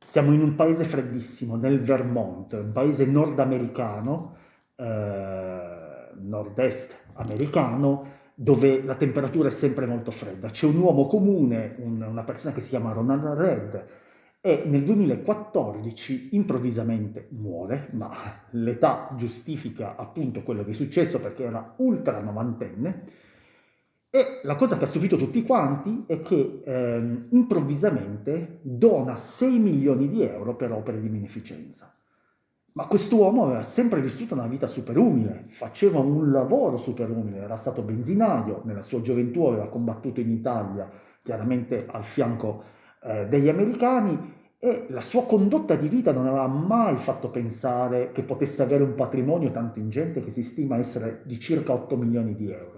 Siamo in un paese freddissimo, nel Vermont, un paese nordamericano, nord-est americano, dove la temperatura è sempre molto fredda. C'è un uomo comune, una persona che si chiama Ronald Read, e nel 2014 improvvisamente muore, ma l'età giustifica appunto quello che è successo perché era ultra novantenne. E la cosa che ha stupito tutti quanti è che improvvisamente dona 6 milioni di euro per opere di beneficenza. Ma quest'uomo aveva sempre vissuto una vita super umile, faceva un lavoro super umile, era stato benzinaio, nella sua gioventù aveva combattuto in Italia, chiaramente al fianco degli americani, e la sua condotta di vita non aveva mai fatto pensare che potesse avere un patrimonio tanto ingente che si stima essere di circa 8 milioni di euro.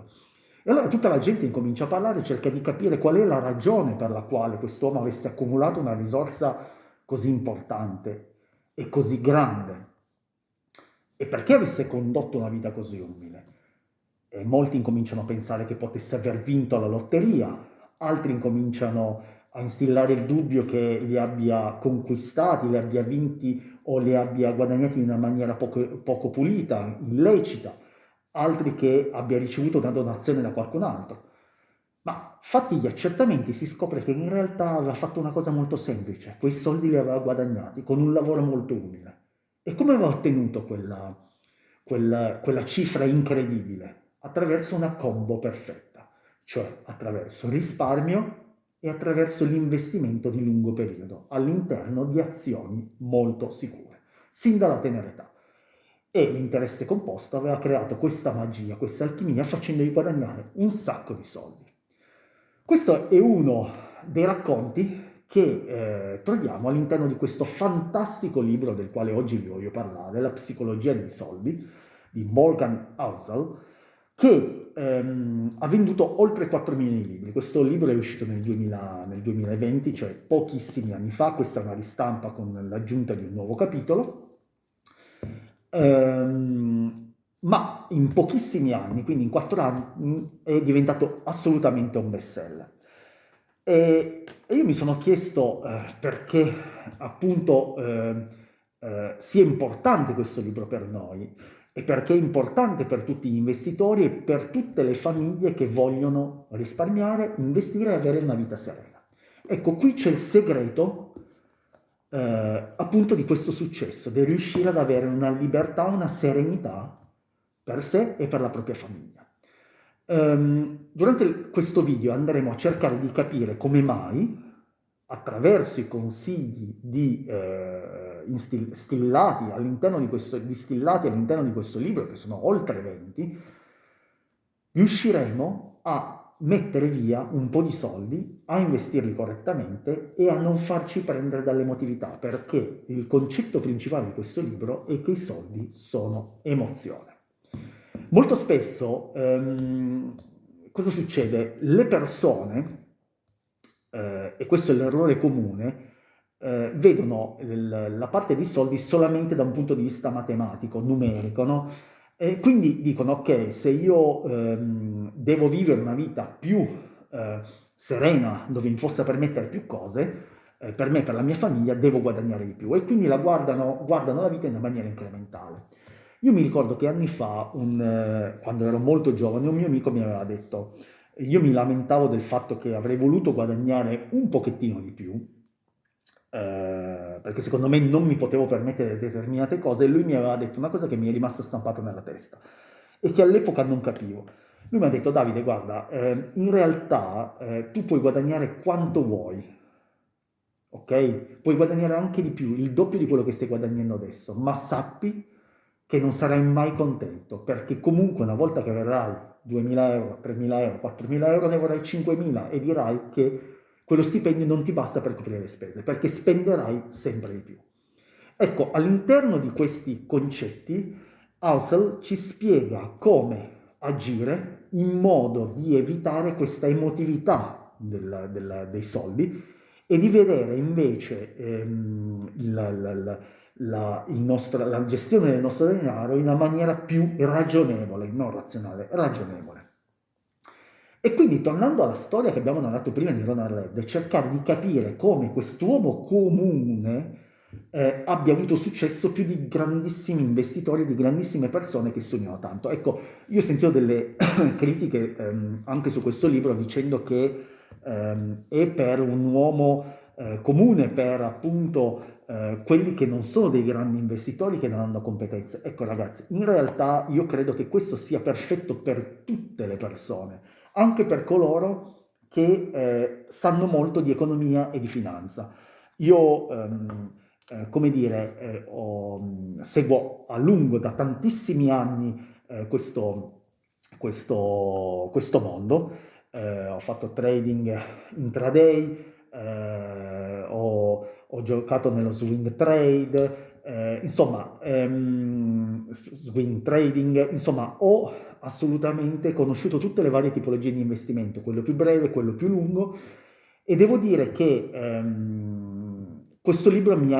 E allora tutta la gente incomincia a parlare e cerca di capire qual è la ragione per la quale quest'uomo avesse accumulato una risorsa così importante e così grande e perché avesse condotto una vita così umile. E molti incominciano a pensare che potesse aver vinto la lotteria, altri incominciano a instillare il dubbio che li abbia conquistati, li abbia vinti o li abbia guadagnati in una maniera poco pulita, illecita, altri che abbia ricevuto una donazione da qualcun altro. Ma fatti gli accertamenti si scopre che in realtà aveva fatto una cosa molto semplice, quei soldi li aveva guadagnati con un lavoro molto umile. E come aveva ottenuto quella cifra incredibile? Attraverso una combo perfetta, cioè attraverso risparmio e attraverso l'investimento di lungo periodo all'interno di azioni molto sicure, sin dalla tenera età. E l'interesse composto aveva creato questa magia, questa alchimia, facendogli guadagnare un sacco di soldi. Questo è uno dei racconti che troviamo all'interno di questo fantastico libro del quale oggi vi voglio parlare, La psicologia dei soldi, di Morgan Housel, che ha venduto oltre 4 milioni di libri. Questo libro è uscito nel 2020, cioè pochissimi anni fa. Questa è una ristampa con l'aggiunta di un nuovo capitolo. Ma in pochissimi anni, quindi in 4 anni, è diventato assolutamente un bestseller. E io mi sono chiesto perché appunto sia importante questo libro per noi e perché è importante per tutti gli investitori e per tutte le famiglie che vogliono risparmiare, investire e avere una vita serena. Ecco, qui c'è il segreto appunto di questo successo, di riuscire ad avere una libertà, una serenità per sé e per la propria famiglia. Durante questo video andremo a cercare di capire come mai, attraverso i consigli distillati all'interno di questo libro, che sono oltre 20, riusciremo a mettere via un po' di soldi, a investirli correttamente e a non farci prendere dall'emotività, perché il concetto principale di questo libro è che i soldi sono emozione. Molto spesso cosa succede? Le persone, e questo è l'errore comune, vedono la parte dei soldi solamente da un punto di vista matematico, numerico, no? E quindi dicono, ok, se io devo vivere una vita più serena, dove mi possa permettere più cose, per me e per la mia famiglia, devo guadagnare di più. E quindi guardano la vita in una maniera incrementale. Io mi ricordo che anni fa, quando ero molto giovane, un mio amico mi aveva detto, io mi lamentavo del fatto che avrei voluto guadagnare un pochettino di più, perché secondo me non mi potevo permettere determinate cose, e lui mi aveva detto una cosa che mi è rimasta stampata nella testa e che all'epoca non capivo. Lui mi ha detto, Davide, guarda, in realtà tu puoi guadagnare quanto vuoi, ok? Puoi guadagnare anche di più, il doppio di quello che stai guadagnando adesso, ma sappi che non sarai mai contento, perché comunque una volta che avrai 2.000 euro, 3.000 euro, 4.000 euro, ne vorrai 5.000 e dirai che quello stipendio non ti basta per coprire le spese, perché spenderai sempre di più. Ecco, all'interno di questi concetti, Housel ci spiega come agire in modo di evitare questa emotività dei soldi e di vedere invece la gestione del nostro denaro in una maniera più ragionevole, non razionale, ragionevole. E quindi, tornando alla storia che abbiamo narrato prima di Ronald Reagan, cercare di capire come quest'uomo comune abbia avuto successo più di grandissimi investitori, di grandissime persone che sognano tanto. Ecco, io ho sentito delle critiche anche su questo libro dicendo che è per un uomo comune, per appunto quelli che non sono dei grandi investitori, che non hanno competenze. Ecco ragazzi, in realtà io credo che questo sia perfetto per tutte le persone, anche per coloro che sanno molto di economia e di finanza. Io, come dire, seguo a lungo da tantissimi anni questo mondo. Ho fatto trading intraday, ho giocato nello swing trade, insomma, swing trading, insomma, ho assolutamente conosciuto tutte le varie tipologie di investimento, quello più breve, quello più lungo, e devo dire che questo libro mi ha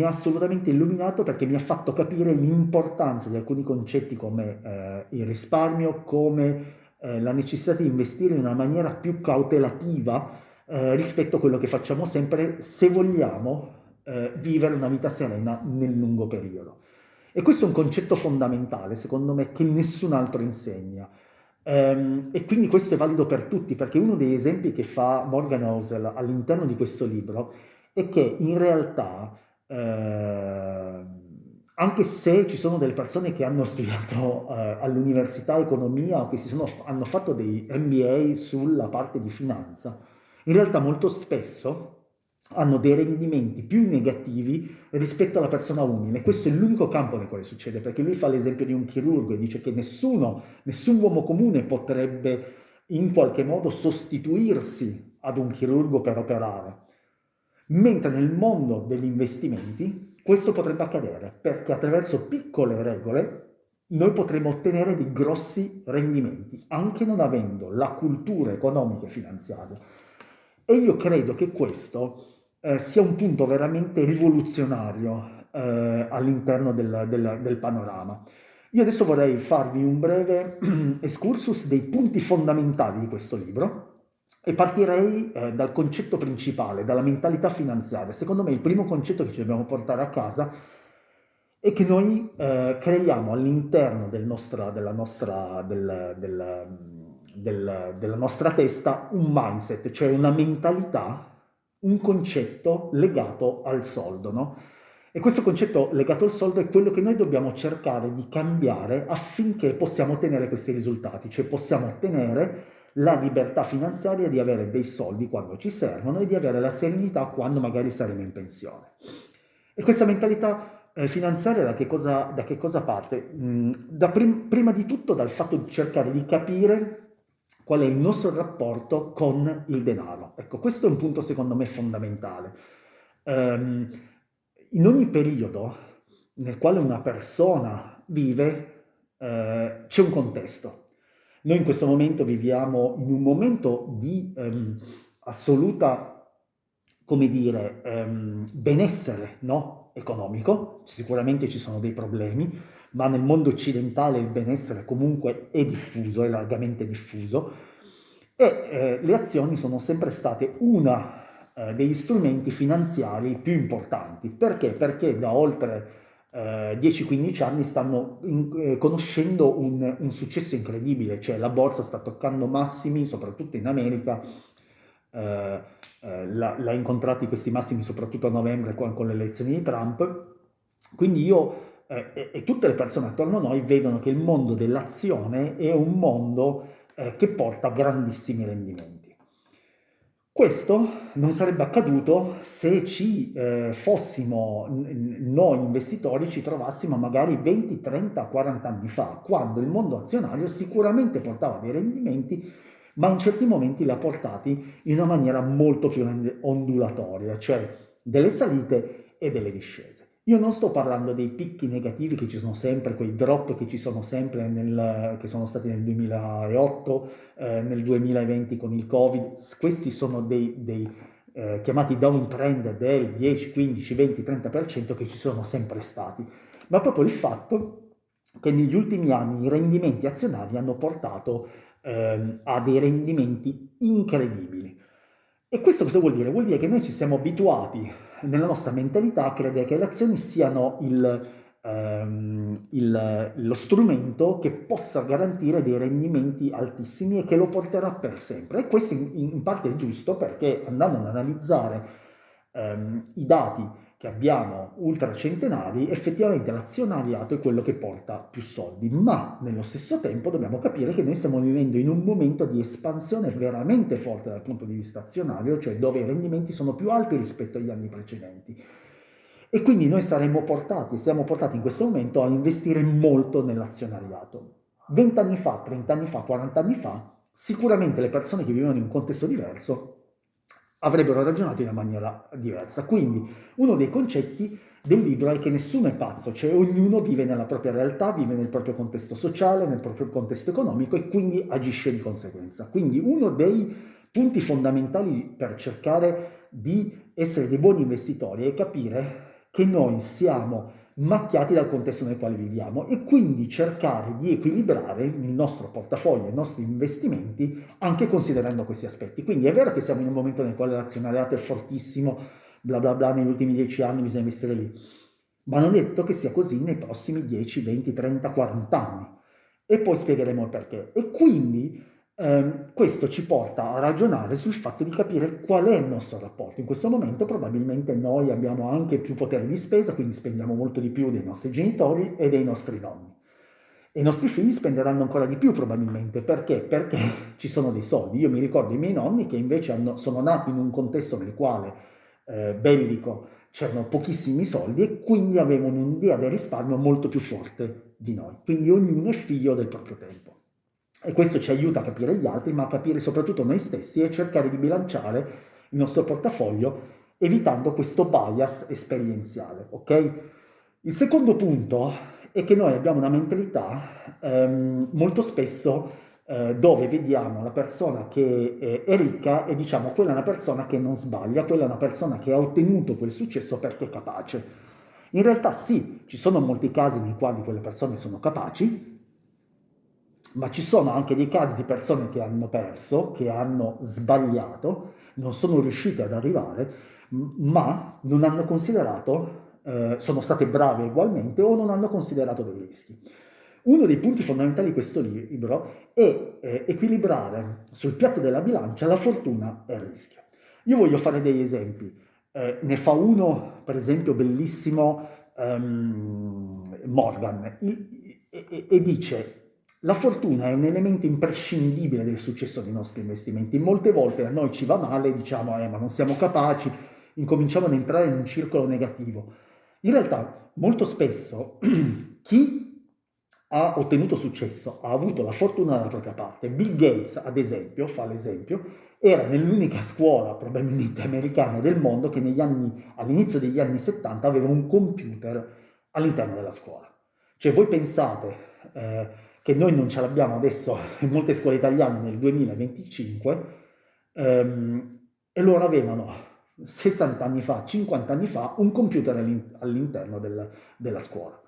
assolutamente illuminato, perché mi ha fatto capire l'importanza di alcuni concetti come il risparmio, come la necessità di investire in una maniera più cautelativa rispetto a quello che facciamo sempre, se vogliamo vivere una vita serena nel lungo periodo. E questo è un concetto fondamentale, secondo me, che nessun altro insegna. E quindi questo è valido per tutti, perché uno degli esempi che fa Morgan Housel all'interno di questo libro è che in realtà, anche se ci sono delle persone che hanno studiato all'università economia, o che hanno fatto dei MBA sulla parte di finanza, in realtà molto spesso hanno dei rendimenti più negativi rispetto alla persona umile. Questo è l'unico campo nel quale succede, perché lui fa l'esempio di un chirurgo e dice che nessun uomo comune potrebbe in qualche modo sostituirsi ad un chirurgo per operare. Mentre nel mondo degli investimenti questo potrebbe accadere, perché attraverso piccole regole noi potremo ottenere dei grossi rendimenti, anche non avendo la cultura economica e finanziaria. E io credo che questo sia un punto veramente rivoluzionario all'interno del panorama. Io adesso vorrei farvi un breve excursus dei punti fondamentali di questo libro e partirei dal concetto principale, dalla mentalità finanziaria. Secondo me il primo concetto che ci dobbiamo portare a casa è che noi creiamo all'interno della nostra testa un mindset, cioè una mentalità, un concetto legato al soldo, no? E questo concetto legato al soldo è quello che noi dobbiamo cercare di cambiare affinché possiamo ottenere questi risultati, cioè possiamo ottenere la libertà finanziaria di avere dei soldi quando ci servono e di avere la serenità quando magari saremo in pensione. E questa mentalità finanziaria da che cosa parte? Prima di tutto dal fatto di cercare di capire qual è il nostro rapporto con il denaro. Ecco, questo è un punto secondo me fondamentale. Ehm, In ogni periodo nel quale una persona vive, c'è un contesto. Noi in questo momento viviamo in un momento di assoluta, come dire, benessere, no? Economico. Sicuramente ci sono dei problemi, ma nel mondo occidentale il benessere comunque è diffuso, è largamente diffuso, e le azioni sono sempre state una degli strumenti finanziari più importanti. Perché? Perché da oltre 10-15 anni stanno conoscendo un successo incredibile, cioè la borsa sta toccando massimi, soprattutto in America. L'ha incontrati questi massimi soprattutto a novembre con le elezioni di Trump. Quindi io e tutte le persone attorno a noi vedono che il mondo dell'azione è un mondo che porta grandissimi rendimenti. Questo non sarebbe accaduto se fossimo noi investitori, ci trovassimo magari 20, 30, 40 anni fa, quando il mondo azionario sicuramente portava dei rendimenti, ma in certi momenti li ha portati in una maniera molto più ondulatoria, cioè delle salite e delle discese. Io non sto parlando dei picchi negativi che ci sono sempre, quei drop che ci sono sempre che sono stati nel 2008, nel 2020 con il Covid. Questi sono dei chiamati downtrend del 10, 15, 20, 30% che ci sono sempre stati, ma proprio il fatto che negli ultimi anni i rendimenti azionari hanno portato ha dei rendimenti incredibili. E questo cosa vuol dire? Vuol dire che noi ci siamo abituati nella nostra mentalità a credere che le azioni siano lo strumento che possa garantire dei rendimenti altissimi e che lo porterà per sempre. E questo in parte è giusto, perché andando ad analizzare i dati che abbiamo ultracentenari, effettivamente l'azionariato è quello che porta più soldi, ma nello stesso tempo dobbiamo capire che noi stiamo vivendo in un momento di espansione veramente forte dal punto di vista azionario, cioè dove i rendimenti sono più alti rispetto agli anni precedenti. E quindi noi siamo portati in questo momento a investire molto nell'azionariato. 20 anni fa, 30 anni fa, 40 anni fa, sicuramente le persone che vivevano in un contesto diverso avrebbero ragionato in una maniera diversa. Quindi uno dei concetti del libro è che nessuno è pazzo, cioè ognuno vive nella propria realtà, vive nel proprio contesto sociale, nel proprio contesto economico e quindi agisce di conseguenza. Quindi uno dei punti fondamentali per cercare di essere dei buoni investitori è capire che noi siamo macchiati dal contesto nel quale viviamo e quindi cercare di equilibrare il nostro portafoglio, i nostri investimenti anche considerando questi aspetti. Quindi è vero che siamo in un momento nel quale l'azionariato è fortissimo, bla bla bla, negli ultimi 10 anni bisogna investire lì, ma non è detto che sia così nei prossimi 10, 20, 30, 40 anni. E poi spiegheremo il perché. E quindi questo ci porta a ragionare sul fatto di capire qual è il nostro rapporto. In questo momento probabilmente noi abbiamo anche più potere di spesa, quindi spendiamo molto di più dei nostri genitori e dei nostri nonni. E i nostri figli spenderanno ancora di più probabilmente. Perché? Perché ci sono dei soldi. Io mi ricordo i miei nonni che invece sono nati in un contesto nel quale bellico c'erano pochissimi soldi e quindi avevano un'idea del risparmio molto più forte di noi. Quindi ognuno è figlio del proprio tempo. E questo ci aiuta a capire gli altri, ma a capire soprattutto noi stessi e cercare di bilanciare il nostro portafoglio evitando questo bias esperienziale, ok? Il secondo punto è che noi abbiamo una mentalità molto spesso dove vediamo la persona che è ricca e diciamo quella è una persona che non sbaglia, quella è una persona che ha ottenuto quel successo perché è capace. In realtà sì, ci sono molti casi nei quali quelle persone sono capaci, ma ci sono anche dei casi di persone che hanno perso, che hanno sbagliato, non sono riuscite ad arrivare, ma non hanno considerato, sono state brave ugualmente o non hanno considerato dei rischi. Uno dei punti fondamentali di questo libro è equilibrare sul piatto della bilancia la fortuna e il rischio. Io voglio fare degli esempi. Ne fa uno, per esempio, bellissimo, Morgan, e dice: la fortuna è un elemento imprescindibile del successo dei nostri investimenti. Molte volte a noi ci va male e diciamo, ma non siamo capaci, incominciamo ad entrare in un circolo negativo. In realtà, molto spesso, chi ha ottenuto successo ha avuto la fortuna dalla propria parte. Bill Gates, ad esempio, fa l'esempio, era nell'unica scuola probabilmente americana del mondo che all'inizio degli anni 70 aveva un computer all'interno della scuola. Cioè voi pensate che noi non ce l'abbiamo adesso in molte scuole italiane nel 2025 e loro avevano 60 anni fa, 50 anni fa un computer all'interno della scuola.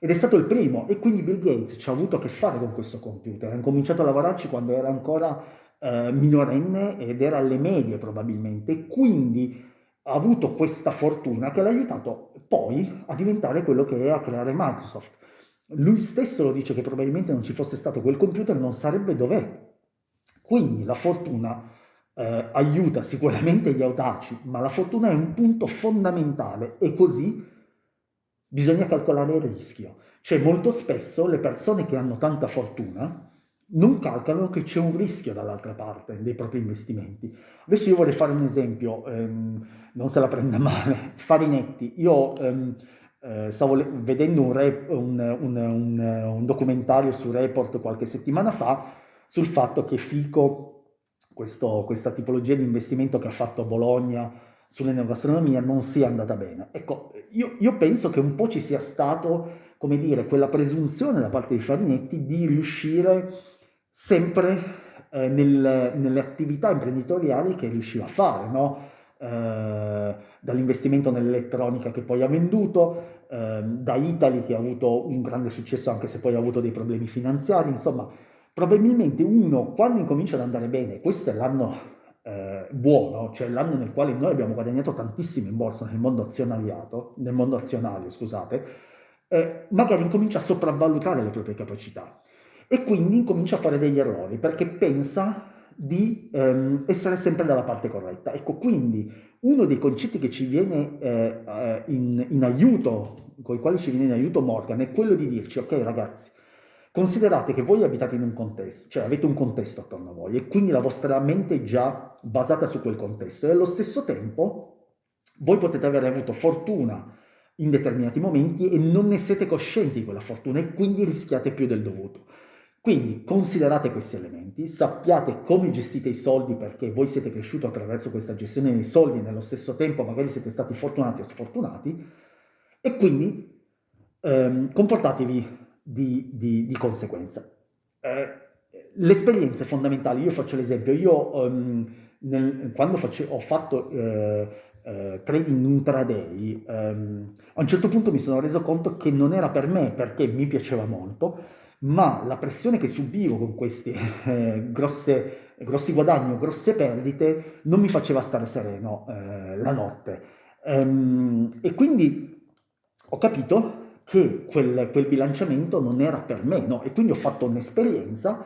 Ed è stato il primo e quindi Bill Gates ci ha avuto a che fare con questo computer, ha incominciato a lavorarci quando era ancora minorenne ed era alle medie probabilmente e quindi ha avuto questa fortuna che l'ha aiutato poi a diventare quello che è, a creare Microsoft. Lui stesso lo dice che probabilmente non ci fosse stato quel computer non sarebbe dov'è. Quindi la fortuna aiuta sicuramente gli audaci, ma la fortuna è un punto fondamentale e così bisogna calcolare il rischio. Cioè molto spesso le persone che hanno tanta fortuna non calcolano che c'è un rischio dall'altra parte dei propri investimenti. Adesso io vorrei fare un esempio, non se la prenda male, Farinetti. Io stavo vedendo un documentario su Report qualche settimana fa sul fatto che Fico, questa tipologia di investimento che ha fatto a Bologna sull'enogastronomia, non sia andata bene. Ecco, io penso che un po' ci sia stato, come dire, quella presunzione da parte di Farinetti di riuscire sempre nelle attività imprenditoriali che riusciva a fare, no? Dall'investimento nell'elettronica che poi ha venduto, da Italy che ha avuto un grande successo anche se poi ha avuto dei problemi finanziari, insomma Probabilmente uno, quando incomincia ad andare bene, questo è l'anno buono, cioè l'anno nel quale noi abbiamo guadagnato tantissimo in borsa nel mondo azionario, scusate, magari incomincia a sopravvalutare le proprie capacità e quindi incomincia a fare degli errori perché pensa di essere sempre dalla parte corretta. Ecco, quindi uno dei concetti che ci viene in aiuto, con i quali ci viene in aiuto Morgan, è quello di dirci, ok ragazzi, considerate che voi abitate in un contesto, cioè avete un contesto attorno a voi e quindi la vostra mente è già basata su quel contesto e allo stesso tempo voi potete aver avuto fortuna in determinati momenti e non ne siete coscienti di quella fortuna e quindi rischiate più del dovuto. Quindi considerate questi elementi, sappiate come gestite i soldi perché voi siete cresciuti attraverso questa gestione dei soldi e nello stesso tempo magari siete stati fortunati o sfortunati e quindi comportatevi di conseguenza. L'esperienza è fondamentale, io faccio l'esempio, io quando ho fatto trading intraday, a un certo punto mi sono reso conto che non era per me perché mi piaceva molto, ma la pressione che subivo con questi grossi guadagni o grosse perdite non mi faceva stare sereno la notte. E quindi ho capito che quel bilanciamento non era per me, no? E quindi ho fatto un'esperienza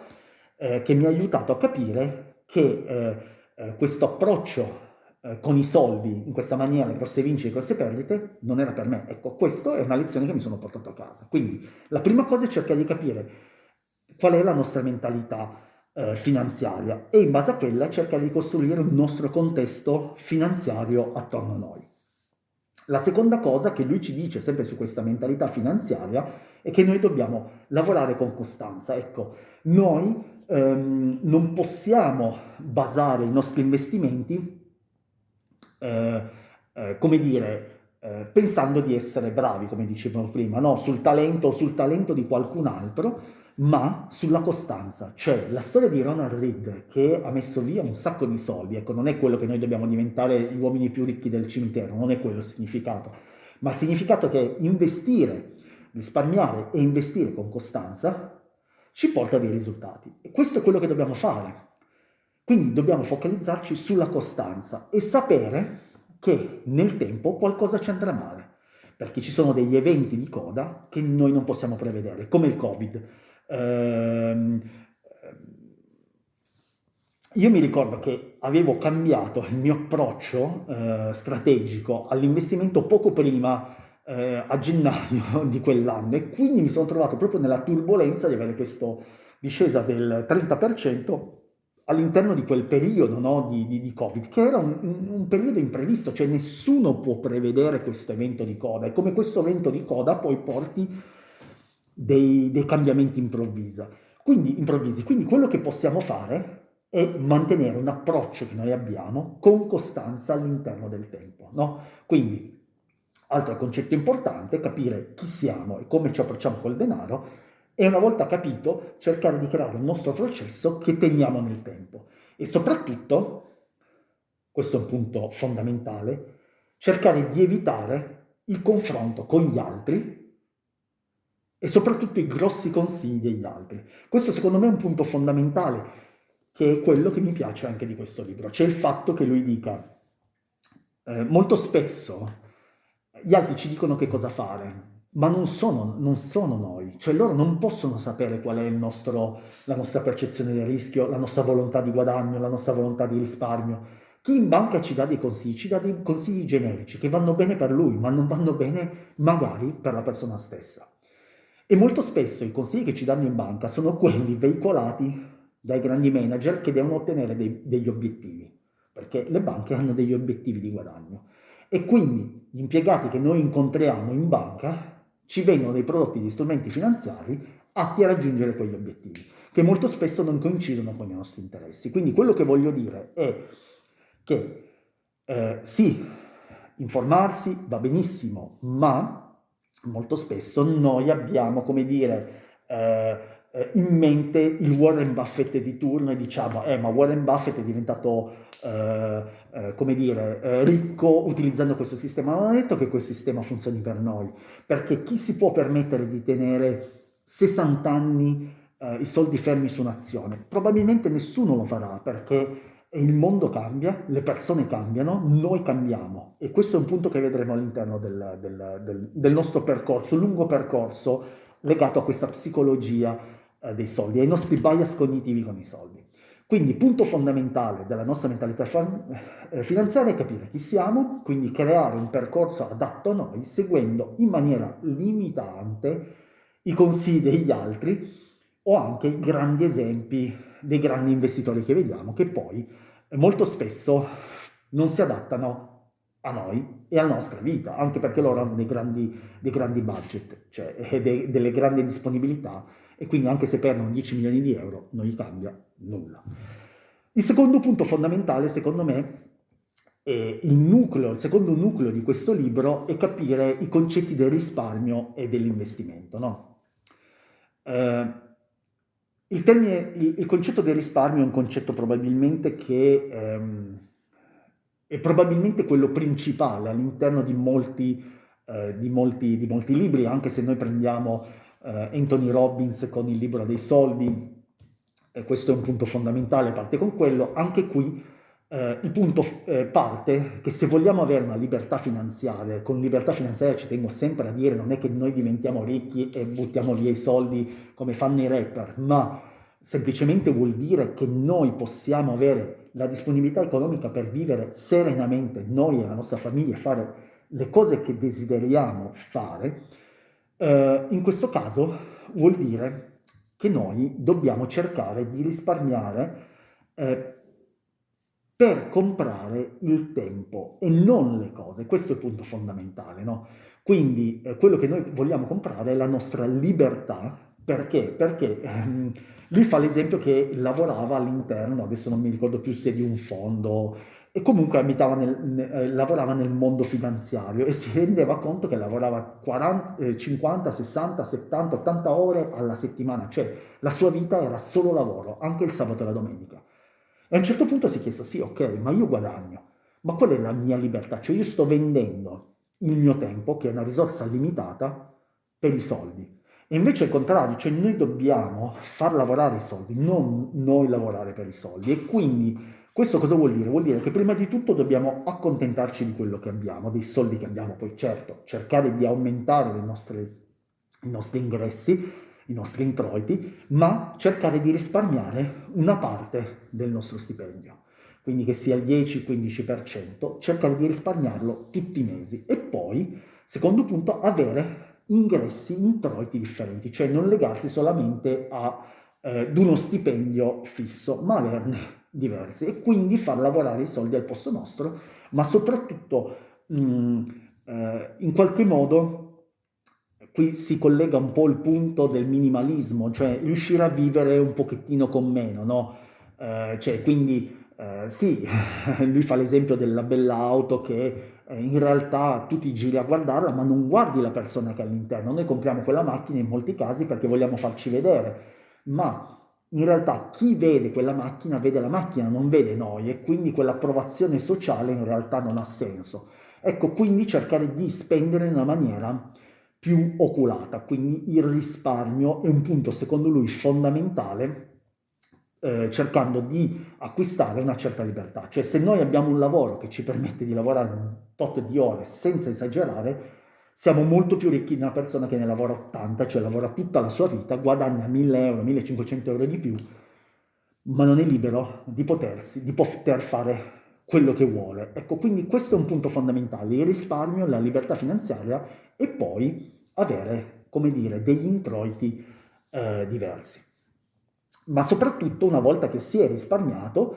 che mi ha aiutato a capire che questo approccio con i soldi in questa maniera, grosse vincite, grosse perdite, non era per me. Ecco, questa è una lezione che mi sono portato a casa. Quindi la prima cosa è cercare di capire qual è la nostra mentalità finanziaria e in base a quella cercare di costruire un nostro contesto finanziario attorno a noi. La seconda cosa che lui ci dice sempre su questa mentalità finanziaria è che noi dobbiamo lavorare con costanza. Ecco, noi non possiamo basare i nostri investimenti, come dire, pensando di essere bravi, come dicevamo prima, no? Sul talento o sul talento di qualcun altro, ma sulla costanza. Cioè, la storia di Ronald Reed, che ha messo via un sacco di soldi, ecco, non è quello che noi dobbiamo diventare gli uomini più ricchi del cimitero, non è quello il significato, ma il significato che investire, risparmiare e investire con costanza ci porta a dei risultati. E questo è quello che dobbiamo fare. Quindi dobbiamo focalizzarci sulla costanza e sapere che nel tempo qualcosa ci andrà male, perché ci sono degli eventi di coda che noi non possiamo prevedere, come il Covid. Ehm, io mi ricordo che avevo cambiato il mio approccio strategico all'investimento poco prima, a gennaio di quell'anno, e quindi mi sono trovato proprio nella turbolenza di avere questa discesa del 30% all'interno di quel periodo, no, di Covid, che era un periodo imprevisto, cioè nessuno può prevedere questo evento di coda, e come questo evento di coda poi porti dei cambiamenti improvvisi. Quindi quello che possiamo fare è mantenere un approccio che noi abbiamo con costanza all'interno del tempo, no? Quindi, altro concetto importante, capire chi siamo e come ci approcciamo col denaro, e una volta capito cercare di creare un nostro processo che teniamo nel tempo. E soprattutto, questo è un punto fondamentale, cercare di evitare il confronto con gli altri e soprattutto i grossi consigli degli altri. Questo secondo me è un punto fondamentale, che è quello che mi piace anche di questo libro. C'è il fatto che lui dica, molto spesso gli altri ci dicono che cosa fare, ma non sono noi, cioè loro non possono sapere qual è la nostra percezione del rischio, la nostra volontà di guadagno, la nostra volontà di risparmio. Chi in banca ci dà dei consigli generici che vanno bene per lui, ma non vanno bene magari per la persona stessa. E molto spesso i consigli che ci danno in banca sono quelli veicolati dai grandi manager che devono ottenere degli obiettivi, perché le banche hanno degli obiettivi di guadagno. E quindi gli impiegati che noi incontriamo in banca ci vendono dei prodotti, di strumenti finanziari atti a raggiungere quegli obiettivi, che molto spesso non coincidono con i nostri interessi. Quindi quello che voglio dire è che sì, informarsi va benissimo, ma molto spesso noi abbiamo, come dire, in mente il Warren Buffett di turno e diciamo, ma Warren Buffett è diventato, come dire, ricco utilizzando questo sistema. Non è detto che quel sistema funzioni per noi, perché chi si può permettere di tenere 60 anni i soldi fermi su un'azione? Probabilmente nessuno lo farà perché il mondo cambia, le persone cambiano, noi cambiamo e questo è un punto che vedremo all'interno del nostro percorso, lungo percorso legato a questa psicologia dei soldi, ai nostri bias cognitivi con i soldi. Quindi punto fondamentale della nostra mentalità finanziaria è capire chi siamo, quindi creare un percorso adatto a noi, seguendo in maniera limitante i consigli degli altri o anche i grandi esempi dei grandi investitori che vediamo, che poi molto spesso non si adattano a noi e alla nostra vita, anche perché loro hanno dei grandi budget, cioè delle grandi disponibilità e quindi anche se perdono 10 milioni di euro non gli cambia nulla. Il secondo punto fondamentale, secondo me, il secondo nucleo di questo libro è capire i concetti del risparmio e dell'investimento, no? Il concetto del risparmio è un concetto probabilmente che è probabilmente quello principale all'interno di molti libri, anche se noi prendiamo Anthony Robbins con il libro dei soldi, questo è un punto fondamentale, parte con quello, anche qui il punto parte che se vogliamo avere una libertà finanziaria, con libertà finanziaria ci tengo sempre a dire, non è che noi diventiamo ricchi e buttiamo via i soldi come fanno i rapper, ma semplicemente vuol dire che noi possiamo avere la disponibilità economica per vivere serenamente, noi e la nostra famiglia, fare le cose che desideriamo fare. In questo caso vuol dire che noi dobbiamo cercare di risparmiare per comprare il tempo e non le cose. Questo è il punto fondamentale, no? Quindi quello che noi vogliamo comprare è la nostra libertà. Perché? Perché lui fa l'esempio che lavorava all'interno, adesso non mi ricordo più se di un fondo, e comunque lavorava nel mondo finanziario e si rendeva conto che lavorava 40, 50, 60, 70, 80 ore alla settimana, cioè la sua vita era solo lavoro, anche il sabato e la domenica. E a un certo punto si è chiesto, sì, ok, ma io guadagno, ma qual è la mia libertà? Cioè io sto vendendo il mio tempo, che è una risorsa limitata, per i soldi. E invece al contrario, cioè noi dobbiamo far lavorare i soldi, non noi lavorare per i soldi. E quindi questo cosa vuol dire? Vuol dire che prima di tutto dobbiamo accontentarci di quello che abbiamo, dei soldi che abbiamo, poi certo cercare di aumentare i nostri ingressi, i nostri introiti, ma cercare di risparmiare una parte del nostro stipendio. Quindi che sia il 10-15%, cercare di risparmiarlo tutti i mesi. E poi, secondo punto, avere ingressi, introiti differenti, cioè non legarsi solamente ad uno stipendio fisso, ma averne diversi e quindi far lavorare i soldi al posto nostro, ma soprattutto in qualche modo qui si collega un po' il punto del minimalismo, cioè riuscire a vivere un pochettino con meno, no? Cioè, quindi sì, lui fa l'esempio della bella auto che in realtà tu ti giri a guardarla, ma non guardi la persona che è all'interno. Noi compriamo quella macchina in molti casi perché vogliamo farci vedere, ma in realtà chi vede quella macchina vede la macchina, non vede noi e quindi quell'approvazione sociale in realtà non ha senso. Ecco, quindi cercare di spendere in una maniera più oculata, quindi il risparmio è un punto secondo lui fondamentale, cercando di acquistare una certa libertà. Cioè se noi abbiamo un lavoro che ci permette di lavorare un tot di ore senza esagerare, siamo molto più ricchi di una persona che ne lavora 80, cioè lavora tutta la sua vita, guadagna 1000 euro, 1500 euro di più, ma non è libero di poter fare quello che vuole. Ecco, quindi questo è un punto fondamentale, il risparmio, la libertà finanziaria e poi avere, come dire, degli introiti diversi. Ma soprattutto, una volta che si è risparmiato,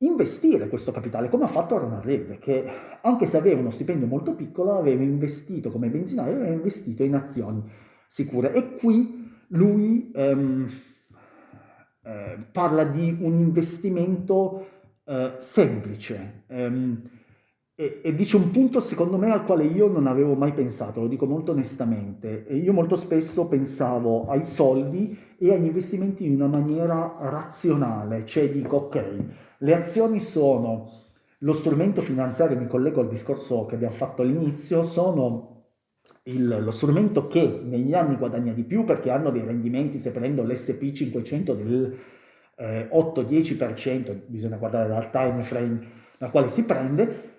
investire questo capitale, come ha fatto Ronald Reagan, che anche se aveva uno stipendio molto piccolo, aveva investito come benzinaio, aveva investito in azioni sicure. E qui lui parla di un investimento semplice e dice un punto secondo me al quale io non avevo mai pensato, lo dico molto onestamente. E io molto spesso pensavo ai soldi e agli investimenti in una maniera razionale, cioè dico ok, le azioni sono lo strumento finanziario, mi collego al discorso che abbiamo fatto all'inizio, sono lo strumento che negli anni guadagna di più perché hanno dei rendimenti, se prendo l'S&P 500 del 8-10%, bisogna guardare dal time frame dal quale si prende,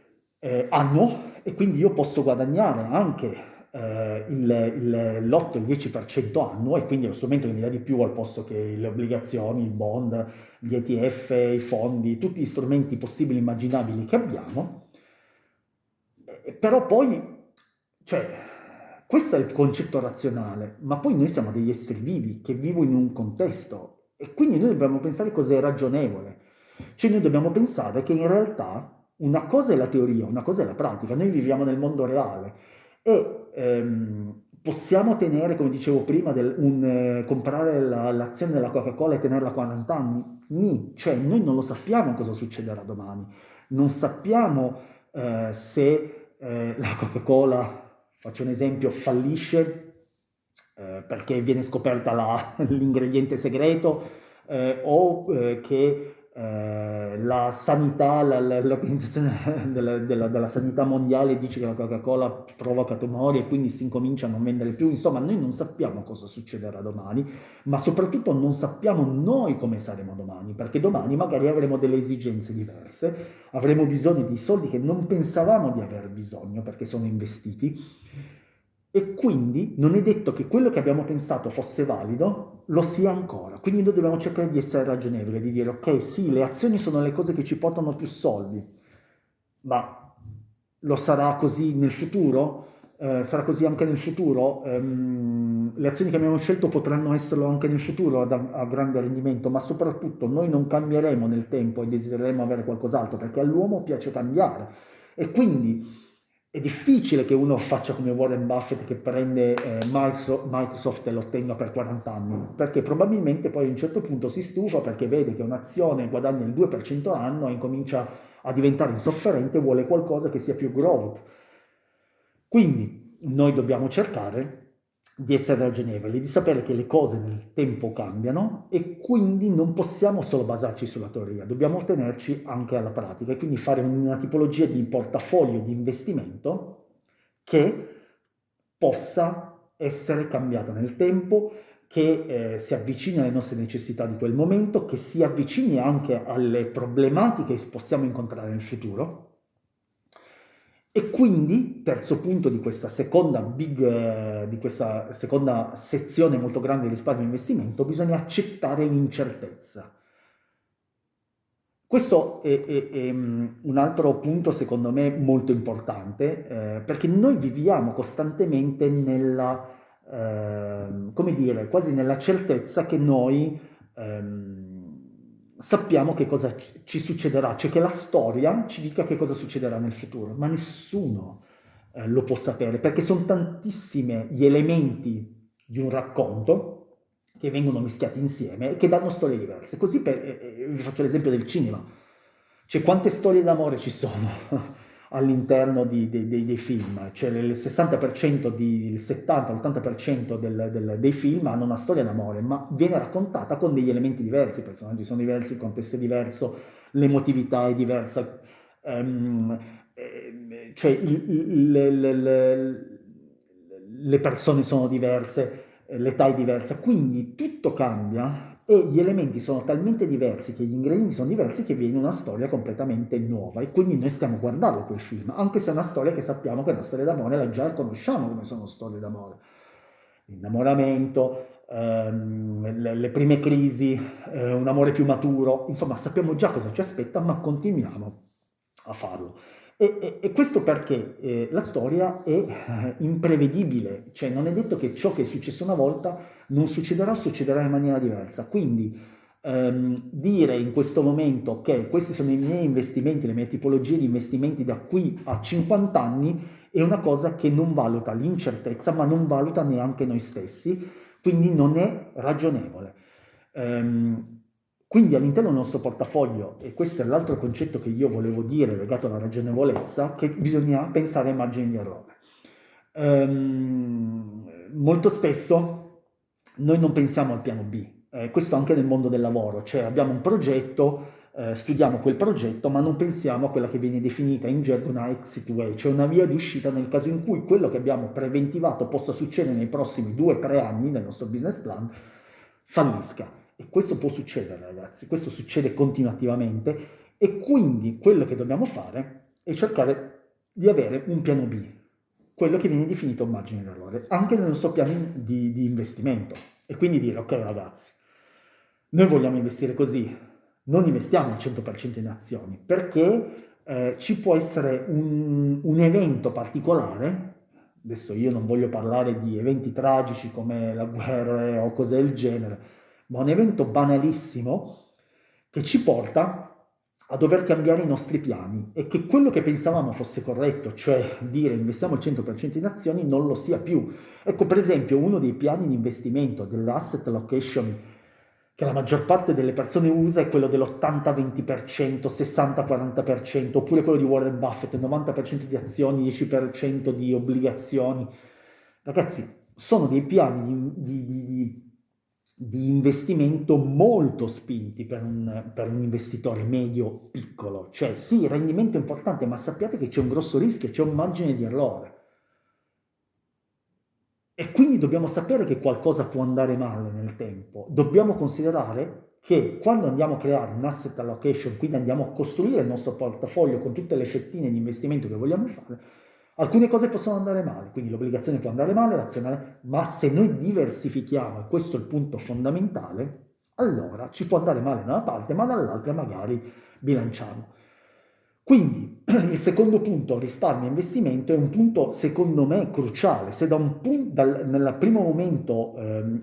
annuo, e quindi io posso guadagnare anche l'8-10% annuo, e quindi è lo strumento che mi dà di più al posto che le obbligazioni, il bond, gli ETF, i fondi, tutti gli strumenti possibili e immaginabili che abbiamo. Però poi, cioè, questo è il concetto razionale, ma poi noi siamo degli esseri vivi che vivono in un contesto, e quindi noi dobbiamo pensare cosa è ragionevole. Cioè noi dobbiamo pensare che in realtà una cosa è la teoria, una cosa è la pratica. Noi viviamo nel mondo reale e possiamo tenere, come dicevo prima, comprare l'azione della Coca-Cola e tenerla 40 anni? Nì, cioè noi non lo sappiamo cosa succederà domani, non sappiamo se la Coca-Cola, faccio un esempio, fallisce perché viene scoperta l'ingrediente segreto, o che la sanità, l'organizzazione della sanità mondiale dice che la Coca-Cola provoca tumori e quindi si incomincia a non vendere più. Insomma, noi non sappiamo cosa succederà domani, ma soprattutto non sappiamo noi come saremo domani, perché domani magari avremo delle esigenze diverse, avremo bisogno di soldi che non pensavamo di aver bisogno perché sono investiti, e quindi non è detto che quello che abbiamo pensato fosse valido lo sia ancora. Quindi noi dobbiamo cercare di essere ragionevoli, di dire ok, sì, le azioni sono le cose che ci portano più soldi, ma lo sarà così nel futuro? Sarà così anche nel futuro? Le azioni che abbiamo scelto potranno esserlo anche nel futuro a grande rendimento, ma soprattutto noi non cambieremo nel tempo e desidereremo avere qualcos'altro, perché all'uomo piace cambiare. E quindi è difficile che uno faccia come Warren Buffett, che prende Microsoft e lo tenga per 40 anni, perché probabilmente poi a un certo punto si stufa perché vede che un'azione guadagna il 2% l'anno e incomincia a diventare insofferente, vuole qualcosa che sia più growth. Quindi noi dobbiamo cercare di essere ragionevoli, di sapere che le cose nel tempo cambiano, e quindi non possiamo solo basarci sulla teoria, dobbiamo tenerci anche alla pratica, e quindi fare una tipologia di portafoglio di investimento che possa essere cambiata nel tempo, che si avvicini alle nostre necessità di quel momento, che si avvicini anche alle problematiche che possiamo incontrare nel futuro. E quindi, terzo punto di questa seconda sezione molto grande di risparmio e investimento, bisogna accettare l'incertezza. Questo è un altro punto secondo me molto importante, perché noi viviamo costantemente come dire, quasi nella certezza che noi sappiamo che cosa ci succederà, cioè che la storia ci dica che cosa succederà nel futuro, ma nessuno lo può sapere, perché sono tantissimi gli elementi di un racconto che vengono mischiati insieme e che danno storie diverse. Così vi faccio l'esempio del cinema. Cioè, quante storie d'amore ci sono all'interno dei film? Cioè, il 60%, il 70-80% dei film hanno una storia d'amore, ma viene raccontata con degli elementi diversi, i personaggi sono diversi, il contesto è diverso, l'emotività è diversa, ehm, cioè le persone sono diverse, l'età è diversa, quindi tutto cambia e gli elementi sono talmente diversi, che gli ingredienti sono diversi, che viene una storia completamente nuova, e quindi noi stiamo guardando quel film, anche se è una storia che sappiamo che è una storia d'amore, la già conosciamo come sono storie d'amore. L'innamoramento, le prime crisi, un amore più maturo, insomma sappiamo già cosa ci aspetta, ma continuiamo a farlo. E questo perché la storia è imprevedibile, cioè non è detto che ciò che è successo una volta non succederà o succederà in maniera diversa. Quindi dire in questo momento ok, questi sono i miei investimenti, le mie tipologie di investimenti da qui a 50 anni, è una cosa che non valuta l'incertezza, ma non valuta neanche noi stessi, quindi non è ragionevole. Quindi all'interno del nostro portafoglio, e questo è l'altro concetto che io volevo dire legato alla ragionevolezza, che bisogna pensare ai margini di errore. Molto spesso noi non pensiamo al piano B, questo anche nel mondo del lavoro, cioè abbiamo un progetto, studiamo quel progetto, ma non pensiamo a quella che viene definita in gergo una exit way, cioè una via d'uscita nel caso in cui quello che abbiamo preventivato possa succedere nei prossimi 2 o 3 anni nel nostro business plan fallisca. E questo può succedere, ragazzi, questo succede continuativamente, e quindi quello che dobbiamo fare è cercare di avere un piano B, quello che viene definito un margine d'errore, anche nel nostro piano di investimento. E quindi dire, ok ragazzi, noi vogliamo investire così, non investiamo il 100% in azioni, perché ci può essere un evento particolare. Adesso io non voglio parlare di eventi tragici come la guerra o cose del genere, ma un evento banalissimo che ci porta a dover cambiare i nostri piani, e che quello che pensavamo fosse corretto, cioè dire investiamo il 100% in azioni, non lo sia più. Ecco, per esempio, uno dei piani di investimento dell'asset allocation che la maggior parte delle persone usa è quello dell'80-20%, 60-40%, oppure quello di Warren Buffett, 90% di azioni, 10% di obbligazioni. Ragazzi, sono dei piani di investimento molto spinti per un investitore medio piccolo. Cioè, sì, il rendimento è importante, ma sappiate che c'è un grosso rischio, c'è un margine di errore. E quindi dobbiamo sapere che qualcosa può andare male nel tempo. Dobbiamo considerare che quando andiamo a creare un asset allocation, quindi andiamo a costruire il nostro portafoglio con tutte le fettine di investimento che vogliamo fare, alcune cose possono andare male, quindi l'obbligazione può andare male, l'azione, ma se noi diversifichiamo, e questo è il punto fondamentale, allora ci può andare male da una parte, ma dall'altra magari bilanciamo. Quindi il secondo punto, risparmio e investimento, è un punto secondo me cruciale. Se nel primo momento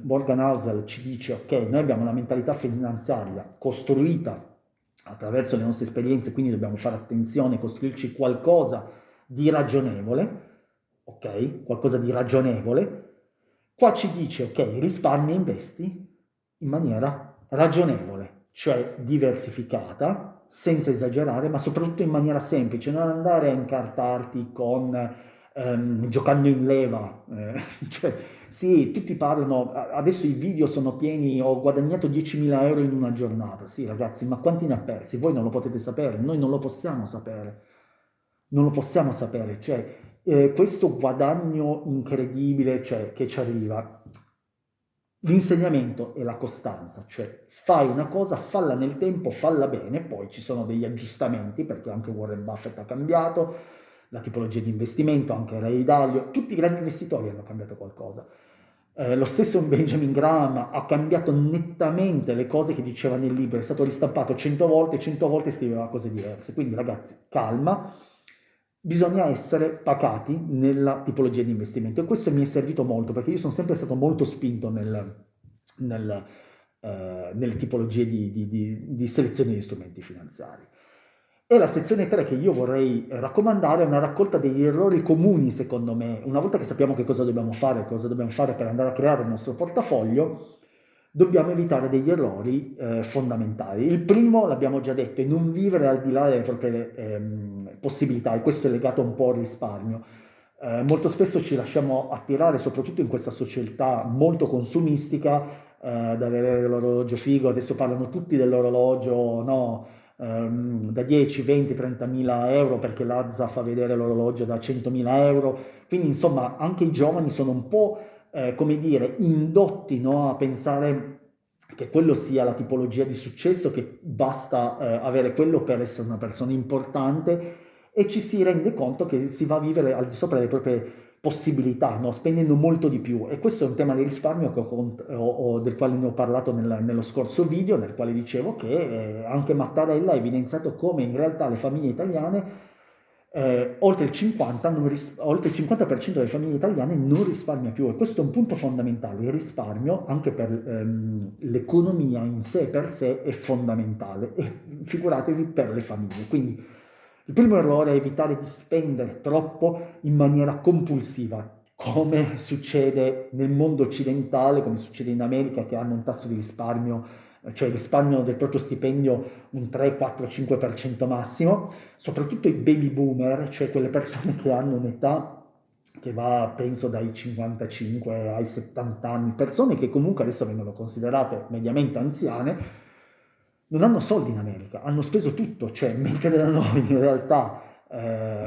Morgan Housel ci dice ok, noi abbiamo una mentalità finanziaria costruita attraverso le nostre esperienze, quindi dobbiamo fare attenzione, costruirci qualcosa di ragionevole, ok? Qualcosa di ragionevole. Qua ci dice ok, risparmi e investi in maniera ragionevole, cioè diversificata, senza esagerare, ma soprattutto in maniera semplice, non andare a incartarti con giocando in leva, cioè, sì, tutti parlano, adesso i video sono pieni, ho guadagnato 10.000 euro in una giornata, sì ragazzi, ma quanti ne ha persi? Voi non lo potete sapere, noi non lo possiamo sapere, non lo possiamo sapere, cioè questo guadagno incredibile, cioè, che ci arriva. L'insegnamento è la costanza, cioè fai una cosa, falla nel tempo, falla bene, poi ci sono degli aggiustamenti perché anche Warren Buffett ha cambiato la tipologia di investimento, anche Ray Dalio, tutti i grandi investitori hanno cambiato qualcosa. Lo stesso Benjamin Graham ha cambiato nettamente le cose che diceva nel libro, è stato ristampato 100 volte scriveva cose diverse. Quindi ragazzi, calma, bisogna essere pacati nella tipologia di investimento, e questo mi è servito molto perché io sono sempre stato molto spinto nelle tipologie di selezione di strumenti finanziari. E la sezione 3 che io vorrei raccomandare è una raccolta degli errori comuni, secondo me. Una volta che sappiamo che cosa dobbiamo fare per andare a creare il nostro portafoglio, dobbiamo evitare degli errori fondamentali. Il primo, l'abbiamo già detto, è non vivere al di là delle proprie possibilità, e questo è legato un po' al risparmio. Molto spesso ci lasciamo attirare, soprattutto in questa società molto consumistica, da avere l'orologio figo. Adesso parlano tutti dell'orologio, no? Da 10, 20, 30 mila euro, perché l'Azza fa vedere l'orologio da 100 mila euro. Quindi insomma anche i giovani sono un po' come dire, indotti, no, a pensare che quello sia la tipologia di successo, che basta avere quello per essere una persona importante, e ci si rende conto che si va a vivere al di sopra delle proprie possibilità, no? Spendendo molto di più. E questo è un tema di risparmio del quale ne ho parlato nello scorso video, nel quale dicevo che anche Mattarella ha evidenziato come in realtà le famiglie italiane, oltre il 50% delle famiglie italiane non risparmia più, e questo è un punto fondamentale. Il risparmio anche per l'economia in sé per sé è fondamentale, e figuratevi per le famiglie. Quindi il primo errore è evitare di spendere troppo in maniera compulsiva, come succede nel mondo occidentale, come succede in America, che hanno un tasso di risparmio, cioè risparmio del proprio stipendio un 3, 4, 5% massimo, soprattutto i baby boomer, cioè quelle persone che hanno un'età che va, penso, dai 55 ai 70 anni, persone che comunque adesso vengono considerate mediamente anziane, non hanno soldi in America, hanno speso tutto, cioè mentre da noi in realtà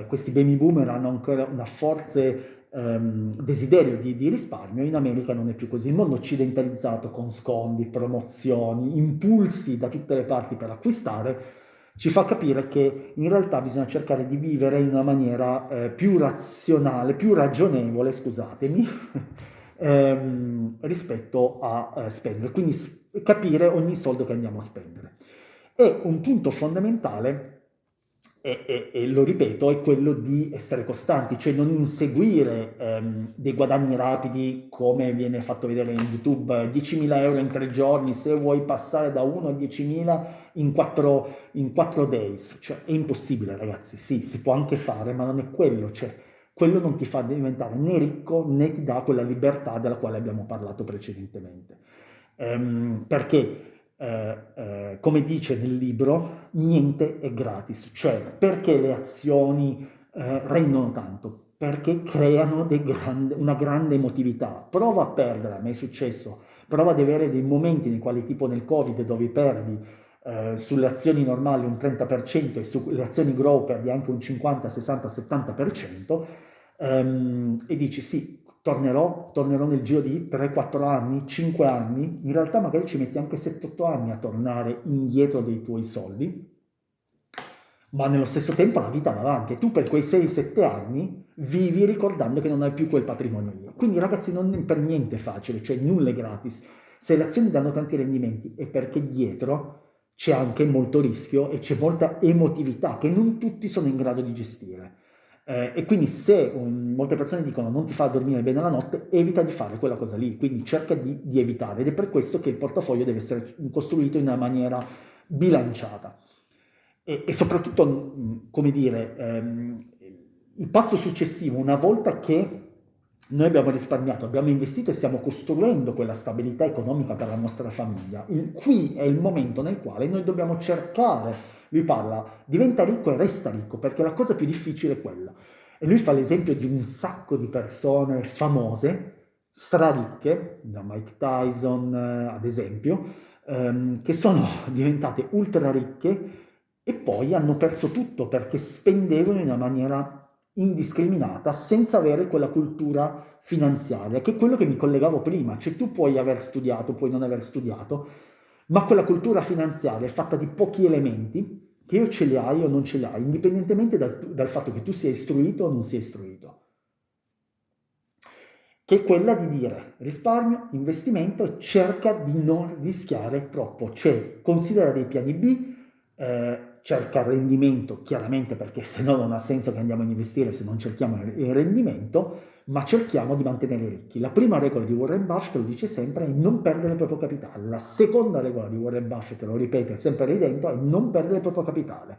questi baby boomer hanno ancora una forte desiderio di risparmio, in America non è più così. Il mondo occidentalizzato con sconti, promozioni, impulsi da tutte le parti per acquistare, ci fa capire che in realtà bisogna cercare di vivere in una maniera più razionale, più ragionevole, scusatemi, rispetto a spendere, quindi capire ogni soldo che andiamo a spendere. E un punto fondamentale, e lo ripeto, è quello di essere costanti, cioè non inseguire dei guadagni rapidi come viene fatto vedere in YouTube, 10.000 euro in 3 giorni, se vuoi passare da 1 a 10.000 in 4 days, cioè è impossibile ragazzi, sì, si può anche fare, ma non è quello, cioè quello non ti fa diventare né ricco né ti dà quella libertà della quale abbiamo parlato precedentemente. Perché come dice nel libro, niente è gratis, cioè perché le azioni rendono tanto? Perché creano una grande emotività. Prova a perdere, a me è successo, prova ad avere dei momenti nei quali tipo nel Covid dove perdi sulle azioni normali un 30% e sulle azioni grow perdi anche un 50, 60, 70%, e dici sì, tornerò nel giro di 3-4 anni, 5 anni, in realtà magari ci metti anche 7-8 anni a tornare indietro dei tuoi soldi, ma nello stesso tempo la vita va avanti e tu per quei 6-7 anni vivi ricordando che non hai più quel patrimonio lì. Quindi ragazzi non è per niente facile, cioè nulla è gratis. Se le azioni danno tanti rendimenti è perché dietro c'è anche molto rischio e c'è molta emotività che non tutti sono in grado di gestire. E quindi se molte persone dicono non ti fa dormire bene la notte, evita di fare quella cosa lì, quindi cerca di evitare ed è per questo che il portafoglio deve essere costruito in una maniera bilanciata. E soprattutto, come dire, il passo successivo, una volta che noi abbiamo risparmiato, abbiamo investito e stiamo costruendo quella stabilità economica per la nostra famiglia, qui è il momento nel quale noi dobbiamo cercare, lui parla, diventa ricco e resta ricco, perché la cosa più difficile è quella. E lui fa l'esempio di un sacco di persone famose, straricche, da Mike Tyson ad esempio, che sono diventate ultra ricche e poi hanno perso tutto perché spendevano in una maniera indiscriminata senza avere quella cultura finanziaria, che è quello che mi collegavo prima, cioè tu puoi aver studiato, puoi non aver studiato, ma quella cultura finanziaria è fatta di pochi elementi che io ce li hai o non ce li hai, indipendentemente dal fatto che tu sia istruito o non sia istruito, che è quella di dire risparmio, investimento e cerca di non rischiare troppo, cioè considera dei piani B, cerca rendimento chiaramente perché se no non ha senso che andiamo a investire se non cerchiamo il rendimento, ma cerchiamo di mantenere ricchi. La prima regola di Warren Buffett, lo dice sempre, è non perdere il proprio capitale. La seconda regola di Warren Buffett, lo ripete sempre ridendo, è non perdere il proprio capitale.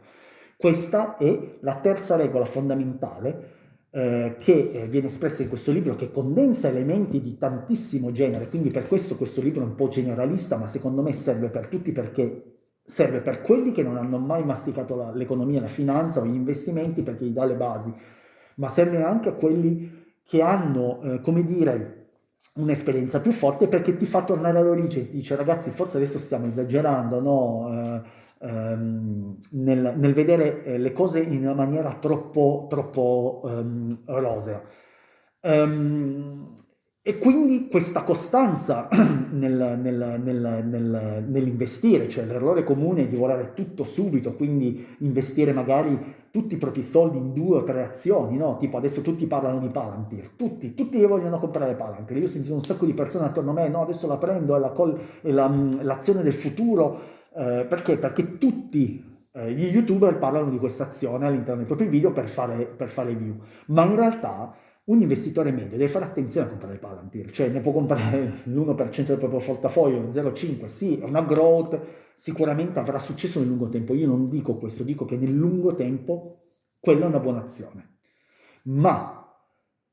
Questa è la terza regola fondamentale che viene espressa in questo libro, che condensa elementi di tantissimo genere, quindi per questo libro è un po' generalista, ma secondo me serve per tutti perché serve per quelli che non hanno mai masticato l'economia, la finanza o gli investimenti perché gli dà le basi, ma serve anche a quelli che hanno, come dire, un'esperienza più forte perché ti fa tornare all'origine, ti dice ragazzi forse adesso stiamo esagerando, no? Nel vedere le cose in una maniera troppo rosea. E quindi questa costanza nell'investire, cioè l'errore comune è di volare tutto subito, quindi investire magari tutti i propri soldi in 2 o 3 azioni, no? Tipo adesso tutti parlano di Palantir, tutti vogliono comprare Palantir, io ho sentito un sacco di persone attorno a me, no adesso la prendo, è l'azione del futuro, perché? Perché tutti gli youtuber parlano di questa azione all'interno dei propri video per fare view, ma in realtà un investitore medio deve fare attenzione a comprare Palantir, cioè ne può comprare l'1% del proprio portafoglio, lo 0,5, sì, è una growth, sicuramente avrà successo nel lungo tempo, io non dico questo, dico che nel lungo tempo quella è una buona azione, ma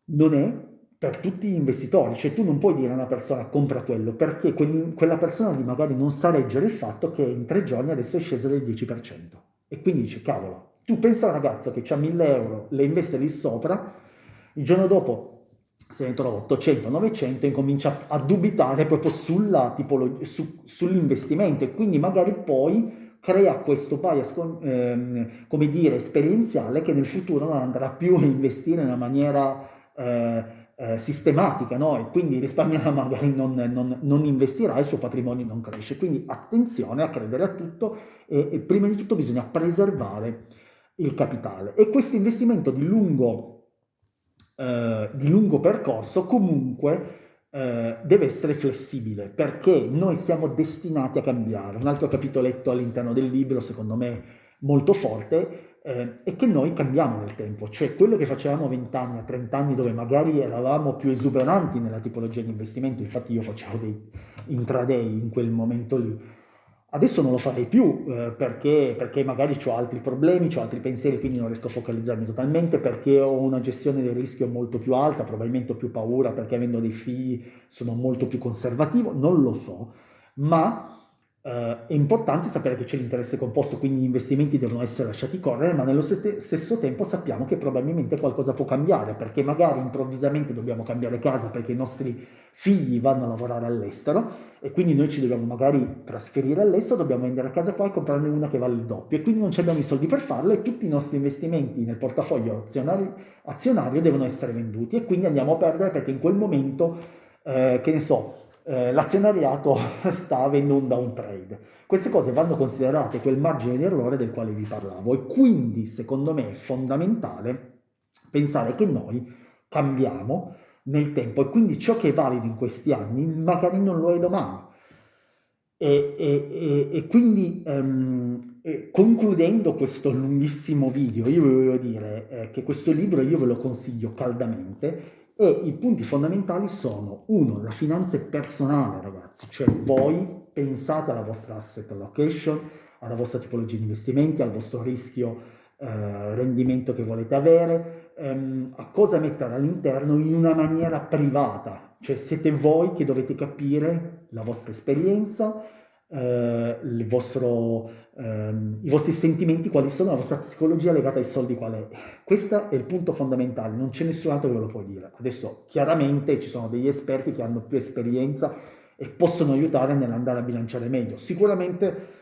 non è per tutti gli investitori, cioè tu non puoi dire a una persona compra quello, perché quella persona di magari non sa leggere il fatto che in 3 giorni adesso è scesa del 10%, e quindi dice cavolo, tu pensa a un ragazzo che ha 1000 euro, le investe lì sopra, il giorno dopo se ne trova 800, 900 e incomincia a dubitare proprio sull'investimento e quindi magari poi crea questo bias, come dire, esperienziale, che nel futuro non andrà più a investire in una maniera sistematica, no? E quindi risparmierà, magari non investirà, il suo patrimonio non cresce. Quindi attenzione a credere a tutto e prima di tutto bisogna preservare il capitale. E questo investimento di lungo percorso comunque deve essere flessibile, perché noi siamo destinati a cambiare. Un altro capitoletto all'interno del libro, secondo me molto forte, è che noi cambiamo nel tempo, cioè quello che facevamo a 20 anni, a 30 anni, dove magari eravamo più esuberanti nella tipologia di investimento, infatti io facevo dei intraday in quel momento lì. Adesso non lo farei più perché magari ho altri problemi, ho altri pensieri, quindi non riesco a focalizzarmi totalmente, perché ho una gestione del rischio molto più alta, probabilmente ho più paura perché avendo dei figli sono molto più conservativo, non lo so, ma è importante sapere che c'è l'interesse composto, quindi gli investimenti devono essere lasciati correre, ma nello stesso tempo sappiamo che probabilmente qualcosa può cambiare, perché magari improvvisamente dobbiamo cambiare casa perché i nostri figli vanno a lavorare all'estero e quindi noi ci dobbiamo magari trasferire all'estero, dobbiamo vendere la casa qua e comprarne una che vale il doppio e quindi non abbiamo i soldi per farlo e tutti i nostri investimenti nel portafoglio azionario devono essere venduti e quindi andiamo a perdere perché in quel momento, che ne so, l'azionariato sta avendo un downtrade. Queste cose vanno considerate quel margine di errore del quale vi parlavo e quindi secondo me è fondamentale pensare che noi cambiamo nel tempo e quindi ciò che è valido in questi anni magari non lo è domani. E quindi concludendo questo lunghissimo video, io voglio dire che questo libro io ve lo consiglio caldamente e i punti fondamentali sono: uno, la finanza è personale, ragazzi, cioè voi pensate alla vostra asset allocation, alla vostra tipologia di investimenti, al vostro rischio rendimento che volete avere, a cosa mettere all'interno in una maniera privata, cioè siete voi che dovete capire la vostra esperienza, i vostri sentimenti, quali sono, la vostra psicologia legata ai soldi qual è. Questo è il punto fondamentale, non c'è nessun altro che ve lo può dire. Adesso chiaramente ci sono degli esperti che hanno più esperienza e possono aiutare nell'andare a bilanciare meglio. Sicuramente,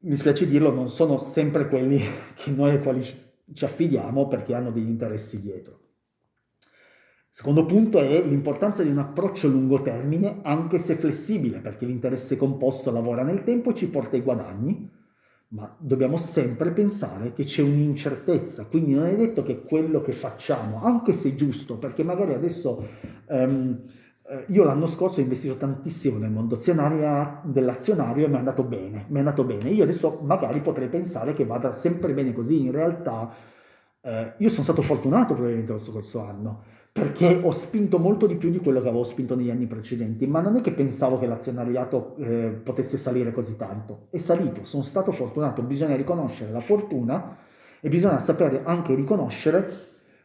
mi spiace dirlo, non sono sempre quelli che noi ai quali ci affidiamo perché hanno degli interessi dietro. Secondo punto è l'importanza di un approccio a lungo termine, anche se flessibile, perché l'interesse composto lavora nel tempo e ci porta ai guadagni, ma dobbiamo sempre pensare che c'è un'incertezza, quindi non è detto che quello che facciamo, anche se è giusto, perché magari adesso io l'anno scorso ho investito tantissimo nel mondo dell'azionario e mi è andato bene, io adesso magari potrei pensare che vada sempre bene così, in realtà io sono stato fortunato probabilmente lo scorso anno, perché ho spinto molto di più di quello che avevo spinto negli anni precedenti, ma non è che pensavo che l'azionariato potesse salire così tanto, è salito, sono stato fortunato, bisogna riconoscere la fortuna e bisogna sapere anche riconoscere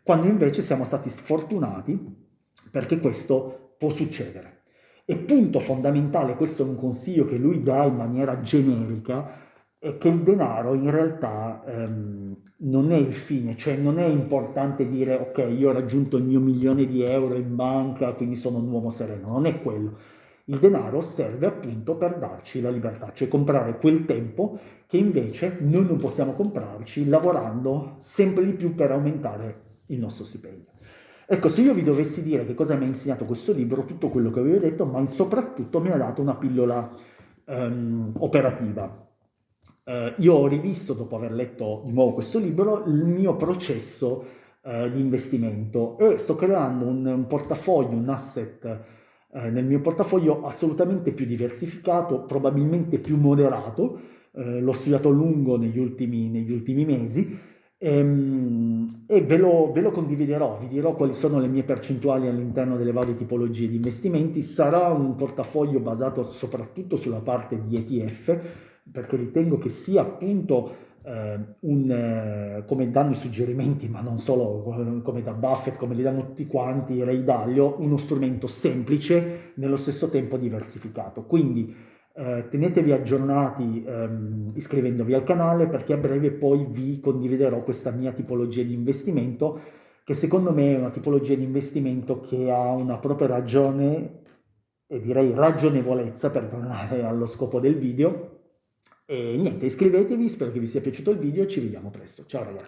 quando invece siamo stati sfortunati, perché questo può succedere. E punto fondamentale, questo è un consiglio che lui dà in maniera generica, è che il denaro in realtà non è il fine, cioè non è importante dire ok, io ho raggiunto il mio milione di euro in banca, quindi sono un uomo sereno, non è quello. Il denaro serve appunto per darci la libertà, cioè comprare quel tempo che invece noi non possiamo comprarci lavorando sempre di più per aumentare il nostro stipendio. Ecco, se io vi dovessi dire che cosa mi ha insegnato questo libro, tutto quello che avevo detto, ma soprattutto mi ha dato una pillola operativa. Io ho rivisto, dopo aver letto di nuovo questo libro, il mio processo di investimento e sto creando un portafoglio, un asset nel mio portafoglio assolutamente più diversificato, probabilmente più moderato. L'ho studiato a lungo negli ultimi mesi e ve lo condividerò, vi dirò quali sono le mie percentuali all'interno delle varie tipologie di investimenti. Sarà un portafoglio basato soprattutto sulla parte di ETF, perché ritengo che sia appunto come danno i suggerimenti, ma non solo, come da Buffett, come li danno tutti quanti, Ray Dalio, uno strumento semplice, nello stesso tempo diversificato. Quindi tenetevi aggiornati iscrivendovi al canale, perché a breve poi vi condividerò questa mia tipologia di investimento, che secondo me è una tipologia di investimento che ha una propria ragione e direi ragionevolezza, per tornare allo scopo del video, E niente, iscrivetevi, spero che vi sia piaciuto il video e ci vediamo presto. Ciao ragazzi.